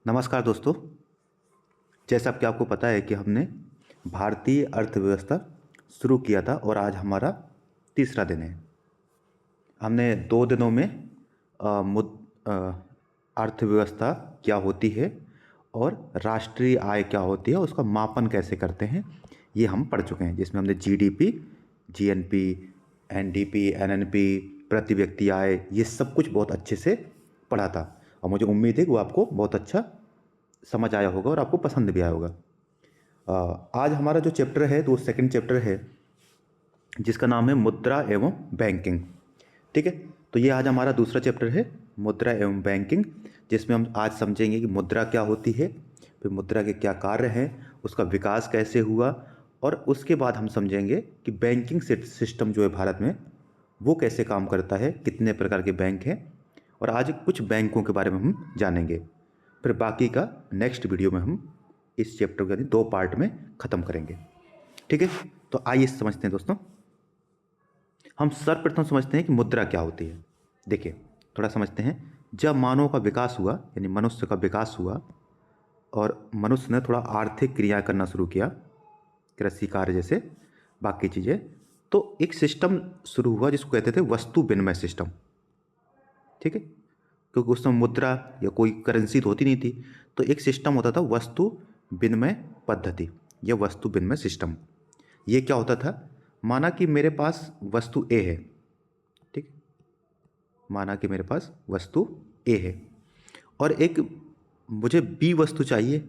नमस्कार दोस्तों। जैसा कि आपको पता है कि हमने भारतीय अर्थव्यवस्था शुरू किया था और आज हमारा तीसरा दिन है। हमने 2 दिनों में अर्थव्यवस्था क्या होती है और राष्ट्रीय आय क्या होती है, उसका मापन कैसे करते हैं, ये हम पढ़ चुके हैं। जिसमें हमने जीडीपी, जीएनपी, एनडीपी, एनएनपी, प्रति व्यक्ति आय, ये सब कुछ बहुत अच्छे से पढ़ा था और मुझे उम्मीद है कि वो आपको बहुत अच्छा समझ आया होगा और आपको पसंद भी आया होगा। आज हमारा जो चैप्टर है तो वो सेकंड चैप्टर है जिसका नाम है मुद्रा एवं बैंकिंग। ठीक है, तो ये आज हमारा दूसरा चैप्टर है, मुद्रा एवं बैंकिंग, जिसमें हम आज समझेंगे कि मुद्रा क्या होती है, फिर मुद्रा के क्या कार्य हैं, उसका विकास कैसे हुआ, और उसके बाद हम समझेंगे कि बैंकिंग सिस्टम जो है भारत में वो कैसे काम करता है, कितने प्रकार के बैंक हैं, और आज कुछ बैंकों के बारे में हम जानेंगे। फिर बाकी का नेक्स्ट वीडियो में हम इस चैप्टर को यानी 2 पार्ट में ख़त्म करेंगे। ठीक है, तो आइए समझते हैं दोस्तों। हम सर्वप्रथम समझते हैं कि मुद्रा क्या होती है। देखिए, थोड़ा समझते हैं। जब मानव का विकास हुआ यानी मनुष्य का विकास हुआ और मनुष्य ने थोड़ा आर्थिक क्रिया करना शुरू किया, कृषि कार्य जैसे बाकी चीज़ें, तो एक सिस्टम शुरू हुआ जिसको कहते थे वस्तु विनिमय सिस्टम। ठीक है, क्योंकि उस समय मुद्रा या कोई करेंसी तो होती नहीं थी, तो एक सिस्टम होता था वस्तु विनिमय पद्धति या वस्तु विनिमय सिस्टम। ये क्या होता था, माना कि मेरे पास वस्तु ए है। ठीक, माना कि मेरे पास वस्तु ए है और एक मुझे बी वस्तु चाहिए।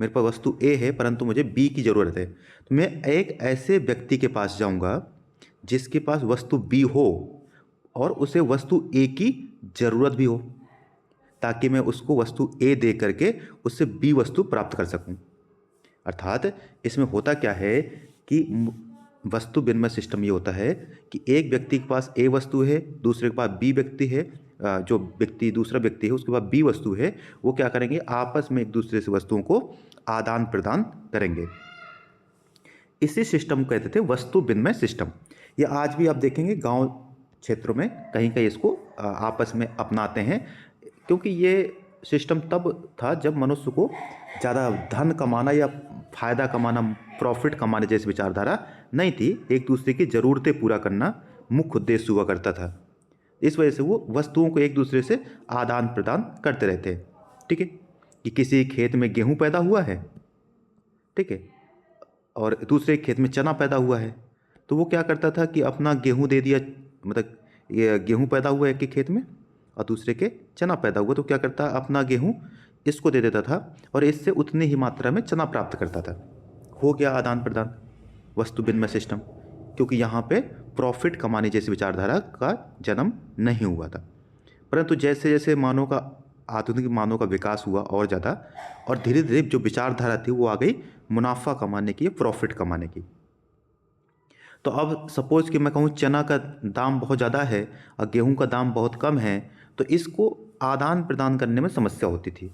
मेरे पास वस्तु ए है परंतु मुझे बी की ज़रूरत है, तो मैं एक ऐसे व्यक्ति के पास जाऊंगा जिसके पास वस्तु बी हो और उसे वस्तु ए की ज़रूरत भी हो, ताकि मैं उसको वस्तु ए दे करके उससे बी वस्तु प्राप्त कर सकूं। अर्थात इसमें होता क्या है कि वस्तु विनिमय सिस्टम ये होता है कि एक व्यक्ति के पास ए वस्तु है, दूसरे के पास बी व्यक्ति है, जो व्यक्ति दूसरा व्यक्ति है उसके पास बी वस्तु है, वो क्या करेंगे, आपस में एक दूसरे से वस्तुओं को आदान प्रदान करेंगे। इसी सिस्टम को कहते थे वस्तु विनिमय सिस्टम। ये आज भी आप देखेंगे गांव क्षेत्रों में कहीं कहीं इसको आपस में अपनाते हैं, क्योंकि ये सिस्टम तब था जब मनुष्य को ज़्यादा धन कमाना या फ़ायदा कमाना, प्रॉफिट कमाने जैसी विचारधारा नहीं थी। एक दूसरे की ज़रूरतें पूरा करना मुख्य उद्देश्य हुआ करता था। इस वजह से वो वस्तुओं को एक दूसरे से आदान प्रदान करते रहते हैं। ठीक है, कि किसी खेत में गेहूँ पैदा हुआ है, ठीक है, और दूसरे खेत में चना पैदा हुआ है, तो वो क्या करता था कि अपना गेहूँ दे दिया, मतलब ये गेहूँ पैदा हुआ है एक के खेत में और दूसरे के चना पैदा हुआ, तो क्या करता, अपना गेहूँ इसको दे देता था और इससे उतनी ही मात्रा में चना प्राप्त करता था। हो गया आदान प्रदान, वस्तु विनिमय सिस्टम, क्योंकि यहाँ पे प्रॉफिट कमाने जैसी विचारधारा का जन्म नहीं हुआ था। परंतु जैसे जैसे मानव का आधुनिक मानव का विकास हुआ और ज़्यादा, और धीरे धीरे जो विचारधारा थी वो आ गई मुनाफा कमाने की, प्रॉफिट कमाने की। तो अब सपोज कि मैं कहूँ चना का दाम बहुत ज़्यादा है और गेहूं का दाम बहुत कम है, तो इसको आदान प्रदान करने में समस्या होती थी।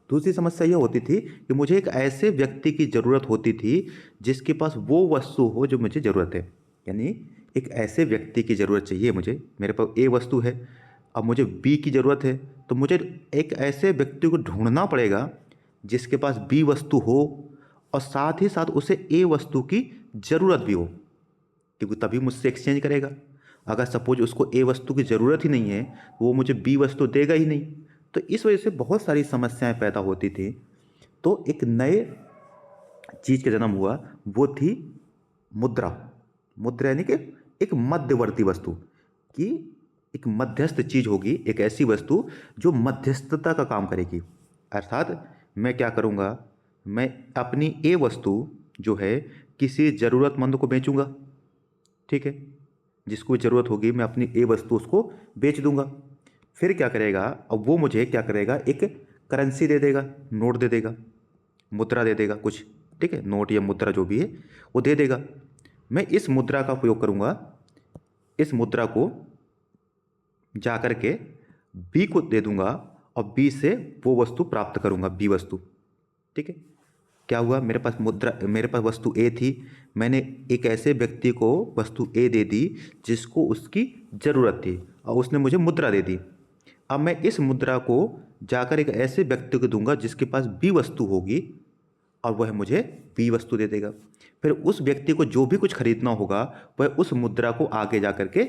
दूसरी समस्या यह होती थी कि मुझे एक ऐसे व्यक्ति की ज़रूरत होती थी जिसके पास वो वस्तु हो जो मुझे ज़रूरत है। यानी एक ऐसे व्यक्ति की ज़रूरत चाहिए मुझे, मेरे पास ए वस्तु है, अब मुझे बी की ज़रूरत है, तो मुझे एक ऐसे व्यक्ति को ढूंढना पड़ेगा जिसके पास बी वस्तु हो और साथ ही साथ उसे ए वस्तु की ज़रूरत भी हो, क्योंकि तभी मुझसे एक्सचेंज करेगा। अगर सपोज उसको ए वस्तु की ज़रूरत ही नहीं है तो वो मुझे बी वस्तु देगा ही नहीं। तो इस वजह से बहुत सारी समस्याएं पैदा होती थी। तो एक नए चीज़ का जन्म हुआ, वो थी मुद्रा। मुद्रा यानी कि एक मध्यवर्ती वस्तु, कि एक मध्यस्थ चीज़ होगी, एक ऐसी वस्तु जो मध्यस्थता का काम करेगी। अर्थात मैं क्या करूँगा, मैं अपनी ए वस्तु जो है किसी ज़रूरतमंद को बेचूंगा। ठीक है, जिसको ज़रूरत होगी मैं अपनी ए वस्तु उसको बेच दूंगा। फिर क्या करेगा, अब वो मुझे क्या करेगा, एक करेंसी दे देगा, नोट दे देगा, मुद्रा दे देगा कुछ। ठीक है, नोट या मुद्रा जो भी है वो दे देगा। मैं इस मुद्रा का उपयोग करूँगा, इस मुद्रा को जा कर के बी को दे दूंगा और बी से वो वस्तु प्राप्त करूँगा, बी वस्तु। ठीक है, क्या हुआ, मेरे पास मुद्रा, मेरे पास वस्तु ए थी, मैंने एक ऐसे व्यक्ति को वस्तु ए दे दी जिसको उसकी ज़रूरत थी और उसने मुझे मुद्रा दे दी। अब मैं इस मुद्रा को जाकर एक ऐसे व्यक्ति को दूंगा जिसके पास बी वस्तु होगी और वह मुझे बी वस्तु दे देगा। फिर उस व्यक्ति को जो भी कुछ खरीदना होगा वह उस मुद्रा को आगे जा कर के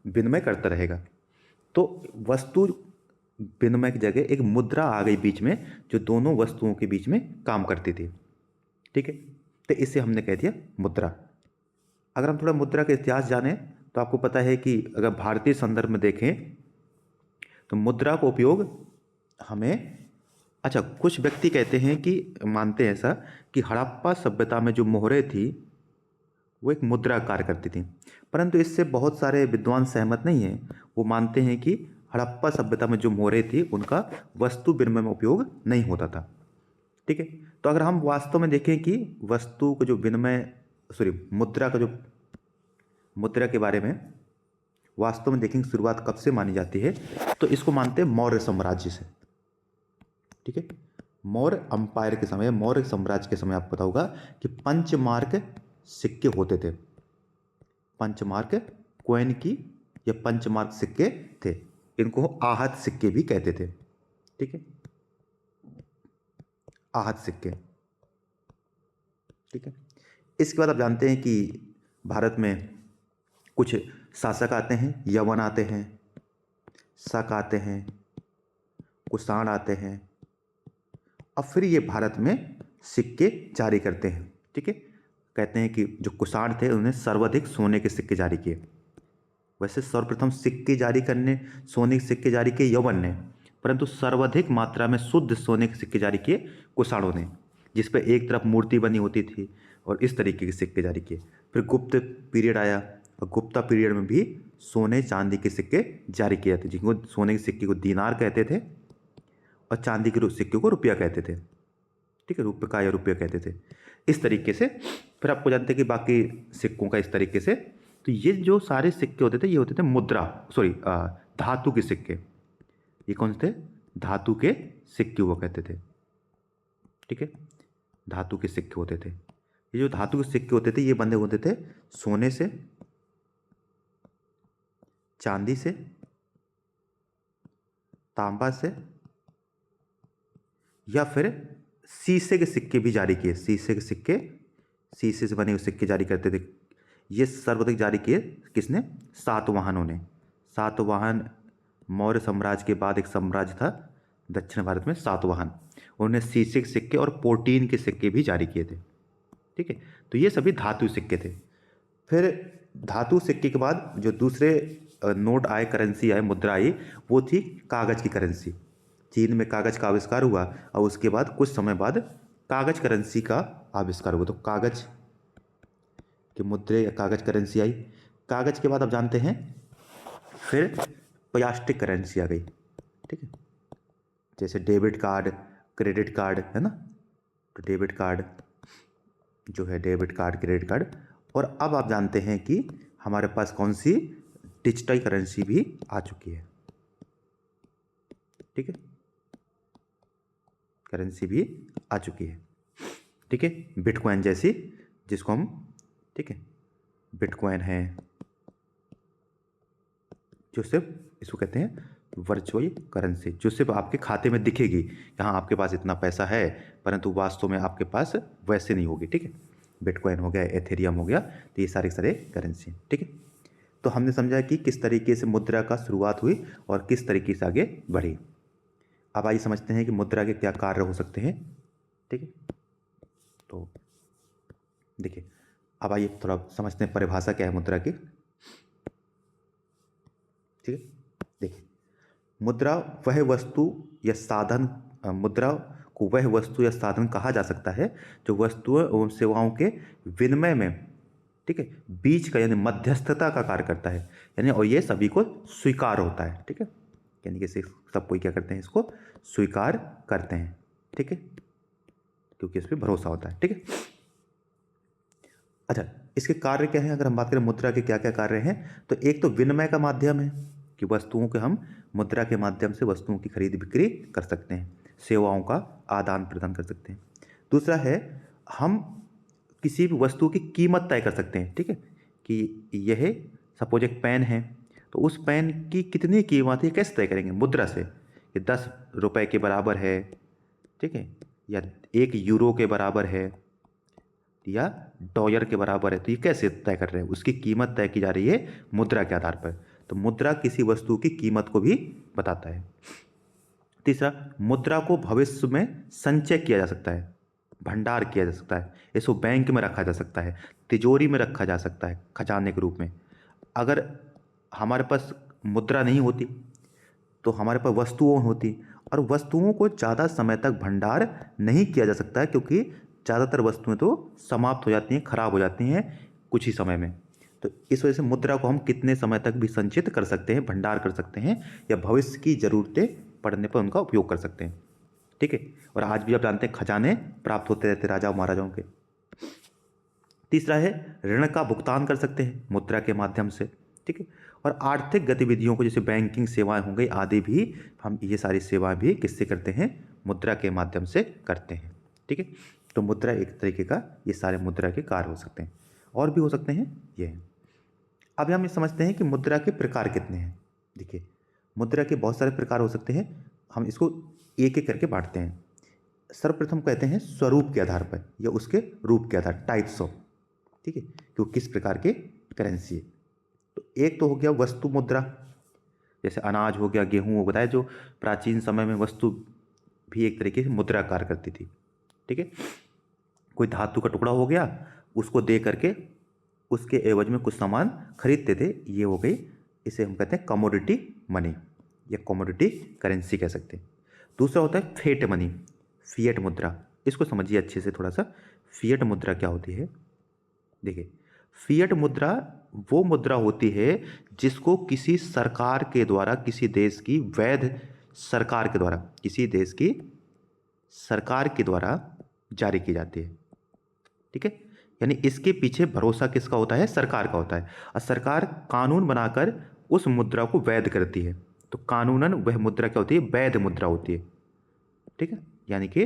विनिमय करता रहेगा। तो वस्तु विनिमय की जगह एक मुद्रा आ गई बीच में, जो दोनों वस्तुओं के बीच में काम करती थी। ठीक है, तो इसे हमने कह दिया मुद्रा। अगर हम थोड़ा मुद्रा का इतिहास जानें तो आपको पता है कि अगर भारतीय संदर्भ में देखें तो मुद्रा का उपयोग हमें, अच्छा, कुछ व्यक्ति कहते हैं कि मानते हैं ऐसा कि हड़प्पा सभ्यता में जो मोहरें थी वो एक मुद्रा कार्य करती थी, परंतु इससे बहुत सारे विद्वान सहमत नहीं हैं। वो मानते हैं कि हड़प्पा सभ्यता में जो मोहरें थी उनका वस्तु विनिमय में उपयोग नहीं होता था। ठीक है, तो अगर हम वास्तव में देखें कि वस्तु को जो विनिमय, मुद्रा का जो, मुद्रा के बारे में वास्तव में देखेंगे शुरुआत कब से मानी जाती है, तो इसको मानते हैं मौर्य साम्राज्य से। ठीक है, मौर्य अंपायर के समय, मौर्य साम्राज्य के समय आपको पता होगा कि पंचमार्क सिक्के होते थे। पंचमार्क कॉइन की या पंचमार्क सिक्के थे, इनको आहत सिक्के भी कहते थे। ठीक है, आहत सिक्के। ठीक है, इसके बाद आप जानते हैं कि भारत में कुछ शासक आते हैं, यवन आते हैं, शक आते हैं, कुषाण आते हैं, और फिर ये भारत में सिक्के जारी करते हैं। ठीक है, कहते हैं कि जो कुषाण थे उन्होंने सर्वाधिक सोने के सिक्के जारी किए। वैसे सर्वप्रथम सिक्के जारी करने, सोने के सिक्के जारी किए यवन ने, परंतु सर्वाधिक मात्रा में शुद्ध सोने के सिक्के जारी किए कुषाणों ने, जिस पर एक तरफ मूर्ति बनी होती थी, और इस तरीके के सिक्के जारी किए। फिर गुप्त पीरियड आया, और गुप्ता पीरियड में भी सोने चांदी के सिक्के जारी किए थे, जिनको सोने के सिक्के को दीनार कहते थे और चांदी के सिक्के को रुपया कहते थे। ठीक है, रुपये का या रुपया कहते थे। इस तरीके से फिर आपको जानते हैं कि बाकी सिक्कों का इस तरीके से, तो ये जो सारे सिक्के होते थे ये होते थे मुद्रा, धातु के सिक्के। ये कौन से थे? धातु के सिक्के हुआ करते थे। ठीक है, धातु के सिक्के होते थे। ये जो धातु के सिक्के होते थे ये बंधे होते थे सोने से, चांदी से, तांबा से, या फिर शीशे के सिक्के भी जारी किए। शीशे के सिक्के, शीशे से बने हुए सिक्के जारी करते थे। ये सर्वाधिक जारी किए किसने? सातवाहनों ने। सातवाहन मौर्य साम्राज्य के बाद एक साम्राज्य था दक्षिण भारत में, सातवाहन। उन्होंने शीशे के सिक्के और पोटीन के सिक्के भी जारी किए थे। ठीक है, तो ये सभी धातु सिक्के थे। फिर धातु सिक्के के बाद जो दूसरे नोट आए, करेंसी आए, मुद्रा आई, वो थी कागज़ की करेंसी। चीन में कागज़ का आविष्कार हुआ और उसके बाद कुछ समय बाद कागज़ करेंसी का आविष्कार हुआ। तो कागज़ के मुद्रे या कागज़ करेंसी आई। कागज़ के बाद आप जानते हैं फिर प्लास्टिक करेंसी आ गई। ठीक है, जैसे डेबिट कार्ड, क्रेडिट कार्ड है ना, तो डेबिट कार्ड जो है, डेबिट कार्ड, क्रेडिट कार्ड। और अब आप जानते हैं कि हमारे पास कौन सी डिजिटल करेंसी भी आ चुकी है। ठीक है, करेंसी भी आ चुकी है। ठीक है, बिटकॉइन जैसी, जिसको हम, ठीक है, बिटकॉइन है जो सिर्फ, इसको कहते हैं वर्चुअल करेंसी, जो सिर्फ आपके खाते में दिखेगी कि हाँ आपके पास इतना पैसा है, परंतु वास्तव में आपके पास वैसे नहीं होगी। ठीक है, बिटकॉइन हो गया, एथेरियम हो गया, तो ये सारे सारे करेंसी। ठीक है, तो हमने समझा कि किस तरीके से मुद्रा का शुरुआत हुई और किस तरीके से आगे बढ़ी। अब आइए समझते हैं कि मुद्रा के क्या कार्य हो सकते हैं। ठीक है, तो देखिए, अब आइए थोड़ा समझते हैं परिभाषा क्या है मुद्रा की। ठीक है, देखिए, मुद्रा वह वस्तु या साधन, मुद्रा को वह वस्तु या साधन कहा जा सकता है जो वस्तुओं एवं सेवाओं के विनिमय में, ठीक है, बीच का यानी मध्यस्थता का कार्य करता है, यानी और ये सभी को स्वीकार होता है। ठीक है, यानी कि सब कोई क्या करते हैं, इसको स्वीकार करते हैं। ठीक है, क्योंकि इस पर भरोसा होता है। ठीक है, अच्छा, इसके कार्य क्या है? अगर हम बात करें मुद्रा के क्या क्या कार्य हैं, तो एक तो विनिमय का माध्यम है कि वस्तुओं के, हम मुद्रा के माध्यम से वस्तुओं की खरीद बिक्री कर सकते हैं, सेवाओं का आदान प्रदान कर सकते हैं। दूसरा है, हम किसी भी वस्तु की कीमत तय कर सकते हैं। ठीक है, कि यह सपोज एक पेन है, तो उस पेन की कितनी कीमत है कैसे तय करेंगे? मुद्रा से, कि 10 रुपए के बराबर है, ठीक है, या 1 यूरो के बराबर है, या डॉलर के बराबर है। तो ये कैसे तय कर रहे हैं? उसकी कीमत तय की जा रही है मुद्रा के आधार पर। तो मुद्रा किसी वस्तु की कीमत को भी बताता है। तीसरा, मुद्रा को भविष्य में संचय किया जा सकता है, भंडार किया जा सकता है। इसको बैंक में रखा जा सकता है, तिजोरी में रखा जा सकता है खजाने के रूप में। अगर हमारे पास मुद्रा नहीं होती तो हमारे पास वस्तुओं होती, और वस्तुओं को ज़्यादा समय तक भंडार नहीं किया जा सकता है, क्योंकि ज़्यादातर वस्तुएं तो समाप्त हो जाती हैं, खराब हो जाती हैं कुछ ही समय में। तो इस वजह से मुद्रा को हम कितने समय तक भी संचित कर सकते हैं, भंडार कर सकते हैं, या भविष्य की ज़रूरतें पड़ने पर उनका उपयोग कर सकते हैं। ठीक है। और आज भी आप जानते हैं खजाने प्राप्त होते रहते राजा महाराजाओं के। तीसरा है, ऋण का भुगतान कर सकते हैं मुद्रा के माध्यम से। ठीक है। और आर्थिक गतिविधियों को, जैसे बैंकिंग सेवाएं हो गई आदि भी, हम ये सारी सेवाएं भी किससे करते हैं? मुद्रा के माध्यम से करते हैं। ठीक है। तो मुद्रा एक तरीके का, ये सारे मुद्रा के कार्य हो सकते हैं, और भी हो सकते हैं ये हैं। अब हम ये समझते हैं कि मुद्रा के प्रकार कितने हैं। देखिए, मुद्रा के बहुत सारे प्रकार हो सकते हैं, हम इसको एक एक करके बांटते हैं। सर्वप्रथम कहते हैं स्वरूप के आधार पर, या उसके रूप के आधार, टाइप्स ऑफ। ठीक है, कि वो किस प्रकार के करेंसी है। तो एक तो हो गया वस्तु मुद्रा, जैसे अनाज हो गया, गेहूँ हो गया, जो प्राचीन समय में वस्तु भी एक तरीके से मुद्रा कार्य करती थी। ठीक है। कोई धातु का टुकड़ा हो गया, उसको दे करके उसके एवज में कुछ सामान खरीदते थे, ये हो गई, इसे हम कहते हैं कमोडिटी मनी, या कमोडिटी करेंसी कह सकते हैं। दूसरा होता है फेट मनी, फिएट मुद्रा। इसको समझिए अच्छे से थोड़ा सा। फिएट मुद्रा क्या होती है? देखिए, फिएट मुद्रा वो मुद्रा होती है जिसको किसी सरकार के द्वारा, किसी देश की वैध सरकार के द्वारा, किसी देश की सरकार के द्वारा जारी की जाती है। ठीक है। यानी इसके पीछे भरोसा किसका होता है? सरकार का होता है, और सरकार कानून बनाकर उस मुद्रा को वैध करती है। तो कानूनन वह मुद्रा क्या होती है? वैध मुद्रा होती है। ठीक है। यानी कि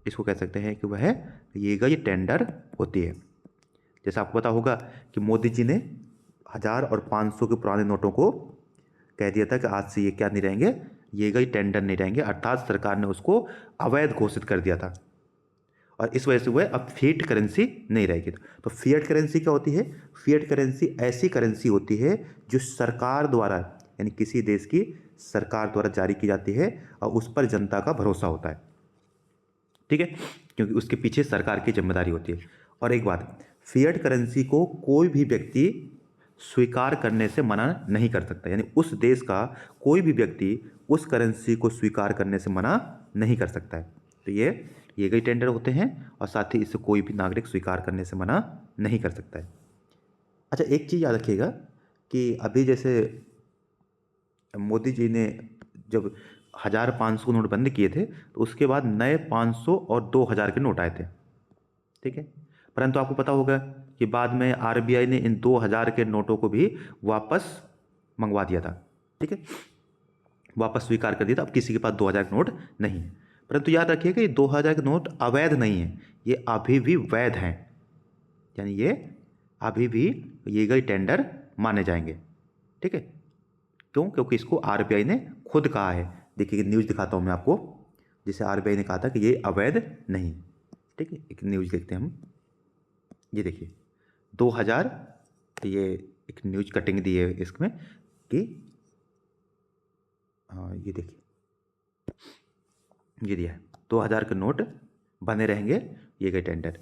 इसको कह सकते हैं कि वह ये गई टेंडर होती है। जैसे आपको पता होगा कि मोदी जी ने 1000 और 500 के पुराने नोटों को कह दिया था कि आज से ये क्या नहीं रहेंगे, ये गई टेंडर नहीं रहेंगे, अर्थात सरकार ने उसको अवैध घोषित कर दिया था, और इस वजह से वह अब फिएट करेंसी नहीं रहेगी। तो फिएट करेंसी क्या होती है? फिएट करेंसी ऐसी करेंसी होती है जो सरकार द्वारा, यानी किसी देश की सरकार द्वारा जारी की जाती है, और उस पर जनता का भरोसा होता है। ठीक है, क्योंकि उसके पीछे सरकार की जिम्मेदारी होती है। और एक बात, फिएट करेंसी को कोई भी व्यक्ति स्वीकार करने से मना नहीं कर सकता, यानी उस देश का कोई भी व्यक्ति उस करेंसी को स्वीकार करने से मना नहीं कर सकता है। तो ये कई टेंडर होते हैं, और साथ ही इसे कोई भी नागरिक स्वीकार करने से मना नहीं कर सकता है। अच्छा, एक चीज़ याद रखिएगा कि अभी जैसे मोदी जी ने जब 1000-500 नोट बंद किए थे, तो उसके बाद नए 500 और 2000 के नोट आए थे। ठीक है। परंतु आपको पता होगा कि बाद में आरबीआई ने इन 2000 के नोटों को भी वापस मंगवा दिया था। ठीक है, वापस स्वीकार कर दिया था, अब किसी के पास 2000 के नोट नहीं है। परंतु याद रखिएगा, ये 2000 के नोट अवैध नहीं है, ये अभी भी वैध हैं, यानी ये अभी भी ये गई टेंडर माने जाएंगे। ठीक है। क्यों? क्योंकि इसको आरबीआई ने खुद कहा है। देखिए न्यूज़ दिखाता हूँ मैं आपको, जिसे आरबीआई ने कहा था कि ये अवैध नहीं। ठीक है, एक न्यूज़ देखते हैं हम। ये देखिए 2000, ये एक न्यूज कटिंग दी है इसमें कि हाँ, ये देखिए, ये दिया है 2000 के नोट बने रहेंगे, ये गए टेंडर।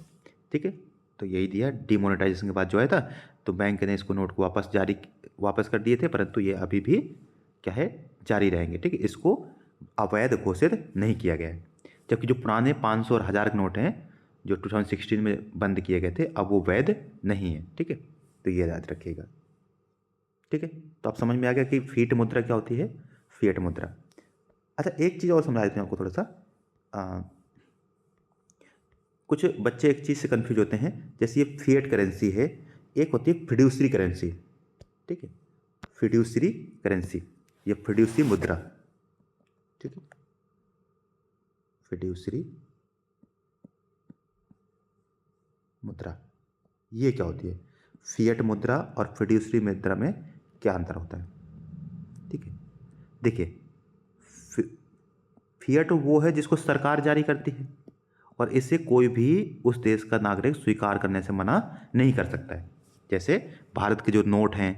ठीक है, तो यही दिया। डिमोनेटाइजेशन के बाद जो है था, तो बैंक ने इसको नोट को वापस कर दिए थे, परंतु ये अभी भी क्या है, जारी रहेंगे। ठीक है, इसको अवैध घोषित नहीं किया गया है। जबकि जो पुराने 500 और 1000 के नोट हैं, जो 2016 में बंद किए गए थे, अब वो वैध नहीं है। ठीक है, तो ये याद रखिएगा। ठीक है, तो आप समझ में आ गया कि फीट मुद्रा क्या होती है, फिएट मुद्रा। अच्छा, एक चीज़ और समझा देते हैं आपको थोड़ा सा। कुछ बच्चे एक चीज़ से कंफ्यूज होते हैं, जैसे ये फिएट करेंसी है, एक होती है फिड्यूसरी करेंसी। ठीक है, फिड्यूसरी करेंसी या फिड्यूसरी मुद्रा। ठीक है, फिड्यूसरी मुद्रा ये क्या होती है? फिएट मुद्रा और फिड्यूसरी मुद्रा में क्या अंतर होता है? देखिए, फिएट वो है जिसको सरकार जारी करती है और इसे कोई भी उस देश का नागरिक स्वीकार करने से मना नहीं कर सकता है। जैसे भारत के जो नोट हैं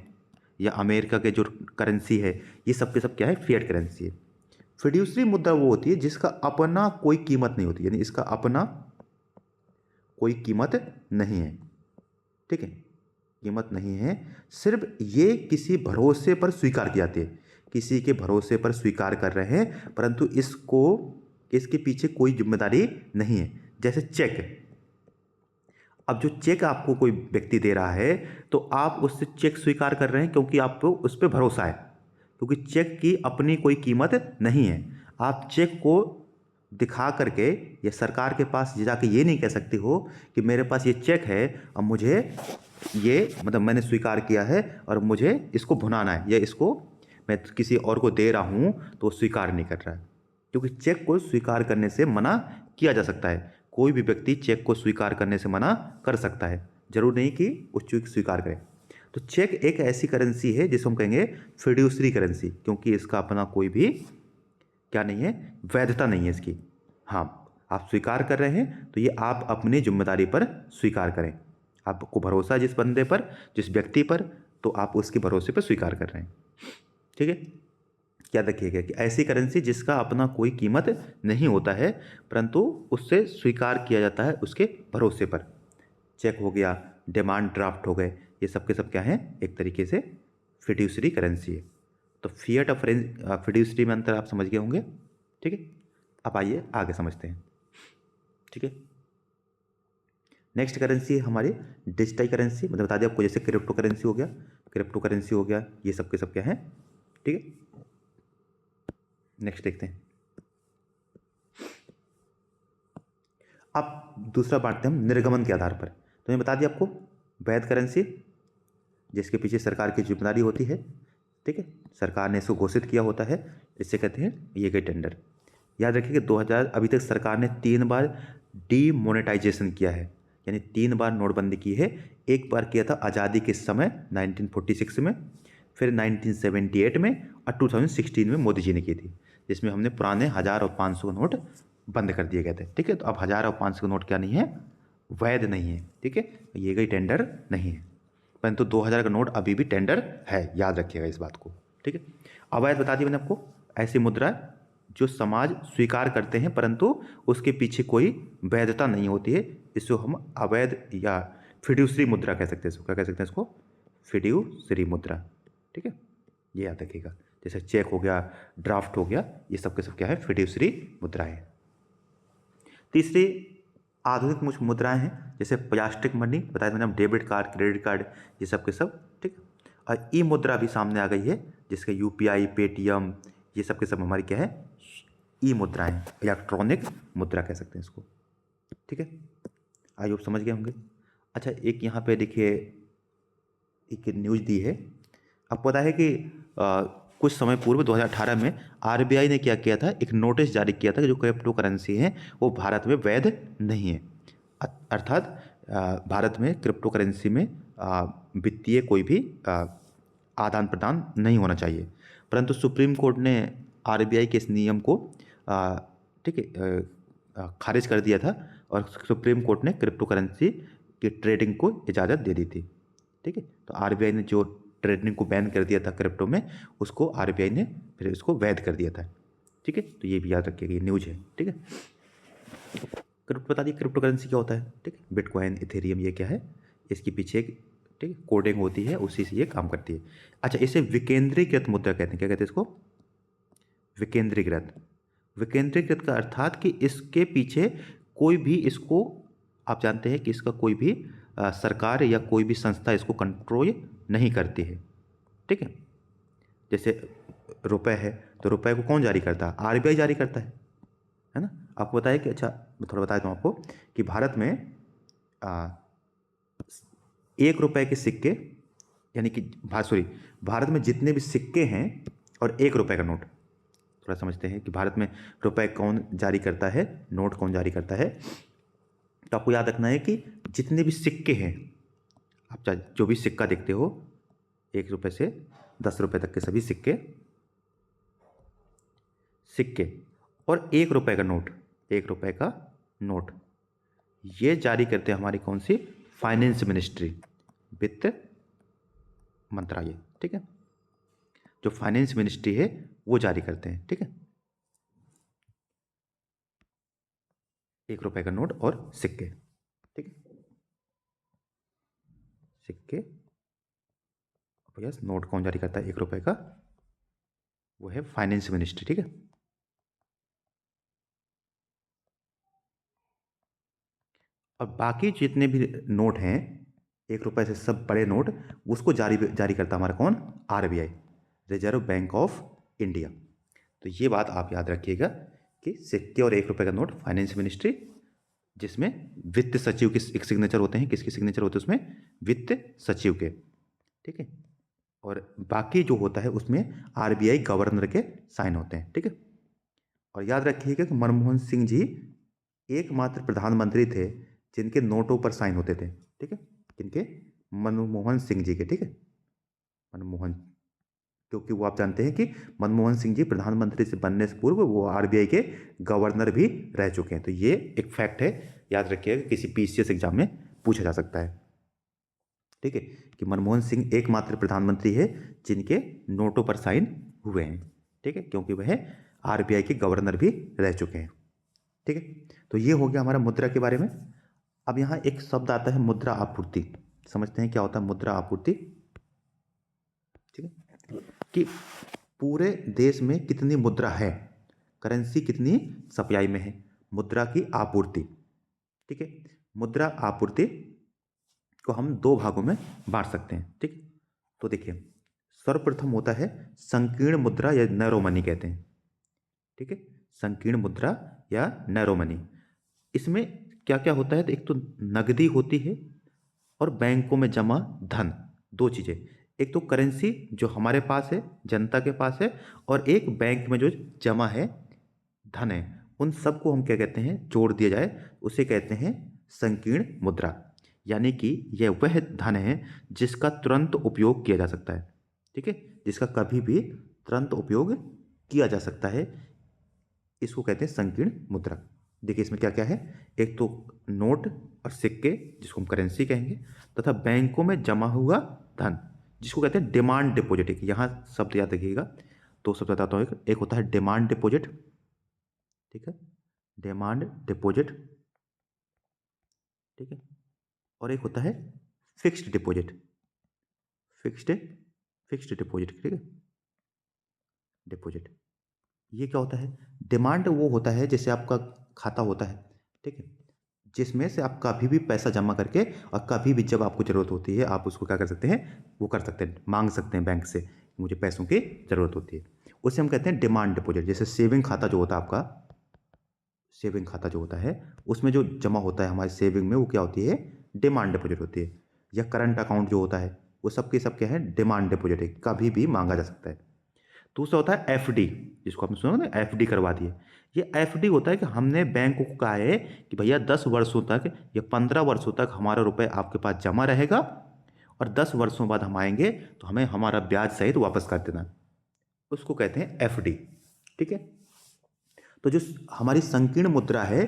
या अमेरिका के जो करेंसी है, ये सब के सब क्या है, फिएट करेंसी है। फिड्यूसरी मुद्रा वो होती है जिसका अपना कोई कीमत नहीं होती, यानी इसका अपना कोई कीमत नहीं है। ठीक है, कीमत नहीं है, सिर्फ ये किसी भरोसे पर स्वीकार की जाती है, किसी के भरोसे पर स्वीकार कर रहे हैं, परंतु इसको इसके पीछे कोई जिम्मेदारी नहीं है। जैसे चेक, अब जो चेक आपको कोई व्यक्ति दे रहा है तो आप उससे चेक स्वीकार कर रहे हैं क्योंकि आपको उस पर भरोसा है, क्योंकि चेक की अपनी कोई कीमत नहीं है। आप चेक को दिखा करके या सरकार के पास जाके ये नहीं कह सकते हो कि मेरे पास ये चेक है और मुझे ये मतलब मैंने स्वीकार किया है और मुझे इसको भुनाना है या इसको मैं किसी और को दे रहा हूँ तो स्वीकार नहीं कर रहा है, क्योंकि चेक को स्वीकार करने से मना किया जा सकता है। कोई भी व्यक्ति चेक को स्वीकार करने से मना कर सकता है, जरूर नहीं कि उस चेक स्वीकार करे। तो चेक एक ऐसी करेंसी है जिसको हम कहेंगे फिड्यूसरी करेंसी, क्योंकि इसका अपना कोई भी क्या नहीं है, वैधता नहीं है इसकी। हाँ, आप स्वीकार कर रहे हैं तो ये आप अपनी जिम्मेदारी पर स्वीकार करें। आपको भरोसा है जिस बंदे पर, जिस व्यक्ति पर, तो आप उसके भरोसे पर स्वीकार कर रहे हैं। ठीक है, याद रखिएगा कि ऐसी करेंसी जिसका अपना कोई कीमत नहीं होता है परंतु उससे स्वीकार किया जाता है उसके भरोसे पर। चेक हो गया, डिमांड ड्राफ्ट हो गए, ये सब के सब क्या हैं, एक तरीके से फिड्यूसरी करेंसी है। तो फिएट और फिड्यूसरी में अंतर आप समझ गए होंगे। ठीक है, अब आइए आगे समझते हैं। ठीक है, नेक्स्ट करेंसी है हमारी डिजिटल करेंसी, मतलब बता दिया आपको, जैसे क्रिप्टो करेंसी हो गया, क्रिप्टो करेंसी हो गया, ये सब के सब क्या है। ठीक है, नेक्स्ट देखते हैं। अब दूसरा बांटते हैं हम निर्गमन के आधार पर। तो मैं बता दिया आपको, वैध करेंसी जिसके पीछे सरकार की जिम्मेदारी होती है। ठीक है, सरकार ने इसको घोषित किया होता है, इससे कहते हैं ये गई टेंडर। याद रखिए कि 2000 अभी तक सरकार ने 3 बार डीमोनेटाइजेशन किया है, यानी 3 बार नोटबंदी की है। एक बार किया था आज़ादी के समय 1946 में, फिर 1978 में और 2016 में मोदी जी ने की थी, जिसमें हमने पुराने 1000 और 500 नोट बंद कर दिए गए थे। ठीक है, तो अब 1000 और 500 नोट क्या नहीं है, वैध नहीं है। ठीक है, ये गई टेंडर नहीं है, परंतु 2000 का नोट अभी भी टेंडर है, याद रखिएगा इस बात को। ठीक है, अवैध बता दी मैंने आपको, ऐसी मुद्रा जो समाज स्वीकार करते हैं परंतु उसके पीछे कोई वैधता नहीं होती है, इसको हम अवैध या फिड्यूसरी मुद्रा कह सकते हैं। इसको क्या कह सकते हैं, इसको फिड्यूसरी मुद्रा। ठीक है, ये याद रखिएगा। जैसे चेक हो गया, ड्राफ्ट हो गया, ये सब के सब क्या है, फिड्यूसरी मुद्राएं। तीसरी आधुनिक मुद्राएं हैं, जैसे प्लास्टिक मनी बताया मैंने, डेबिट कार्ड, क्रेडिट कार्ड, ये सब के सब। ठीक है, और ई मुद्रा भी सामने आ गई है, जिसके यूपीआई, पेटीएम, ये सब के सब हमारी क्या है, ई मुद्राएं, इलेक्ट्रॉनिक मुद्रा कह सकते हैं इसको। ठीक है, आई होप समझ गए होंगे। अच्छा, एक यहाँ पे देखिए, एक न्यूज़ दी है। आपको पता है कि कुछ समय पूर्व 2018 में आरबीआई ने क्या किया था, एक नोटिस जारी किया था कि जो क्रिप्टो करेंसी हैं वो भारत में वैध नहीं है। अर्थात भारत में क्रिप्टो करेंसी में वित्तीय कोई भी आदान प्रदान नहीं होना चाहिए, परंतु सुप्रीम कोर्ट ने आरबीआई के इस नियम को ठीक है खारिज कर दिया था और सुप्रीम कोर्ट ने क्रिप्टो करेंसी की ट्रेडिंग को इजाज़त दे दी थी। ठीक है, तो आरबीआई ने जो ट्रेडिंग को बैन कर दिया था क्रिप्टो में, उसको आरबीआई ने फिर इसको वैध कर दिया था। ठीक है, तो ये भी याद रखिएगा, ये न्यूज़ है। ठीक है, क्रिप्टो बता दिए क्रिप्टो करेंसी क्या होता है। ठीक है, बिटकॉइन, इथेरियम, ये क्या है, इसके पीछे एक ठीक है कोडिंग होती है, उसी से ये काम करती है। अच्छा, इसे विकेंद्रीकृत मुद्रा कहते हैं। क्या कहते हैं इसको, विकेंद्रीकृत। विकेंद्रीकृत का अर्थात कि इसके पीछे कोई भी, इसको आप जानते हैं कि इसका कोई भी सरकार या कोई भी संस्था इसको कंट्रोल नहीं करती है। ठीक है, जैसे रुपए है तो रुपए को कौन जारी करता है, आरबीआई जारी करता है ना। आपको बताया कि, अच्छा मैं थोड़ा बता दूँ आपको कि भारत में 1 रुपए के सिक्के, यानी कि भारत में जितने भी सिक्के हैं और 1 रुपए का नोट, थोड़ा समझते हैं कि भारत में रुपए कौन जारी करता है, नोट कौन जारी करता है। तो आपको याद रखना है कि जितने भी सिक्के हैं, आप जो भी सिक्का देखते हो, 1 रुपये से 10 रुपये तक के सभी सिक्के, सिक्के और 1 रुपये का नोट, 1 रुपये का नोट, ये जारी करते हैं हमारी कौन सी, फाइनेंस मिनिस्ट्री, वित्त मंत्रालय। ठीक है, जो फाइनेंस मिनिस्ट्री है वो जारी करते हैं। ठीक है, 1 रुपये का नोट और सिक्के। ठीक है, सिक्के, भैया नोट कौन जारी करता है 1 रुपये का, वो है फाइनेंस मिनिस्ट्री। ठीक है, और बाकी जितने भी नोट हैं 1 रुपये से सब बड़े नोट, उसको जारी जारी करता है हमारा कौन, RBI, reserve bank of India. तो ये बात आप याद रखिएगा कि सिक्के और 1 रुपये का नोट फाइनेंस मिनिस्ट्री, जिसमें वित्त सचिव के एक सिग्नेचर होते हैं, किसके सिग्नेचर होते हैं उसमें, वित्त सचिव के। ठीक है, और बाकी जो होता है उसमें RBI गवर्नर के साइन होते हैं। ठीक है, और याद रखिएगा कि मनमोहन सिंह जी एकमात्र प्रधानमंत्री थे जिनके नोटों पर साइन होते थे। ठीक है, किनके, मनमोहन सिंह जी के। ठीक है, मनमोहन, क्योंकि वो आप जानते हैं कि मनमोहन सिंह जी प्रधानमंत्री से बनने से पूर्व वो RBI के गवर्नर भी रह चुके हैं। तो ये एक फैक्ट है, याद रखिएगा, किसी PCS एग्जाम में पूछा जा सकता है। ठीक है, कि मनमोहन सिंह एकमात्र प्रधानमंत्री है जिनके नोटों पर साइन हुए हैं। ठीक है, क्योंकि वह RBI के गवर्नर भी रह चुके हैं। ठीक है, तो ये हो गया हमारा मुद्रा के बारे में। अब यहाँ एक शब्द आता है मुद्रा आपूर्ति, समझते हैं क्या होता है मुद्रा आपूर्ति। ठीक है, कि पूरे देश में कितनी मुद्रा है, करेंसी कितनी सप्लाई में है, मुद्रा की आपूर्ति। ठीक है, मुद्रा आपूर्ति को हम 2 भागों में बांट सकते हैं। ठीक, तो देखिए, सर्वप्रथम होता है संकीर्ण मुद्रा या नैरो मनी कहते हैं। ठीक है, संकीर्ण मुद्रा या नैरो मनी, इसमें क्या क्या होता है, तो एक तो नगदी होती है और बैंकों में जमा धन, 2 चीज़ें, एक तो करेंसी जो हमारे पास है, जनता के पास है, और एक बैंक में जो जमा है धन है, उन सबको हम क्या कहते हैं, जोड़ दिया जाए उसे कहते हैं संकीर्ण मुद्रा। यानी कि यह वह धन है जिसका तुरंत उपयोग किया जा सकता है। ठीक है, जिसका कभी भी तुरंत उपयोग किया जा सकता है, इसको कहते हैं संकीर्ण मुद्रा। देखिए इसमें क्या क्या है, एक तो नोट और सिक्के जिसको हम करेंसी कहेंगे, तथा बैंकों में जमा हुआ धन जिसको कहते हैं डिमांड डिपॉजिट। यहाँ शब्द याद रखिएगा, 2 शब्द बताता हूँ। एक होता है डिमांड डिपॉजिट, ठीक है, डिमांड डिपॉजिट, ठीक है, और एक होता है fixed deposit, fixed fixed deposit. ठीक है, डिपॉजिट, ये क्या होता है, डिमांड वो होता है जैसे आपका खाता होता है, ठीक है, जिसमें से आप कभी भी पैसा जमा करके और कभी भी जब आपको ज़रूरत होती है आप उसको क्या कर सकते हैं, वो कर सकते हैं, मांग सकते हैं बैंक से, मुझे पैसों की ज़रूरत होती है, उसे हम कहते हैं डिमांड डिपॉजिट। जैसे सेविंग खाता जो होता है आपका, सेविंग खाता जो होता है उसमें जो जमा होता है हमारी सेविंग में, वो क्या होती है, डिमांड डिपॉजिट होती है। या करंट अकाउंट जो होता है वो सबके सब क्या है, डिमांड डिपॉजिट है, कभी भी मांगा जा सकता है। दूसरा होता है FD, जिसको आपने सुना ना, FD करवा दिए। ये FD होता है कि हमने बैंक को कहा है कि भैया 10 वर्षों तक या 15 वर्षों तक हमारा रुपए आपके पास जमा रहेगा और 10 वर्षों बाद हम आएंगे तो हमें हमारा ब्याज सहित वापस कर देना, उसको कहते हैं FD। ठीक है, तो जो हमारी संकीर्ण मुद्रा है,